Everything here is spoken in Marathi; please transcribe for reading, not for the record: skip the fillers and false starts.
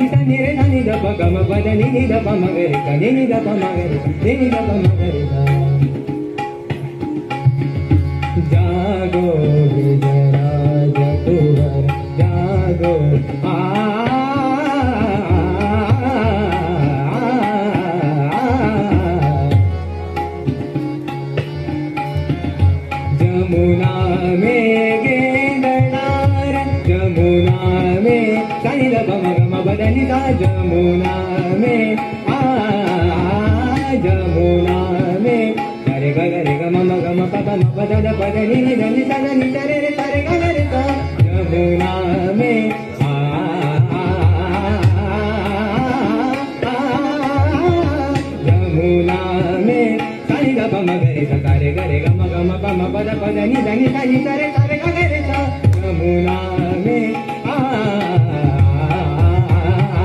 ni sa ni re sa ni da pa ga ma pa da ni da pa ma ga re sa ni da pa ma ga re sa ni da pa ma ga re sa जागो विजयराज कुंवर जागो जमुना में गेंदणार जमुना में सानी द पम गम बदनी सा जमुना में जमुना में रे ग रे ग म ग म प प म प द द प द नि नि ध नि सा ध नि सा रे रे सा रे ग रे सा जमुना में जमुना में सा नि द प म ग रे सा रे ग रे ग म प म प द प द नि ध नि सा नि सा रे सा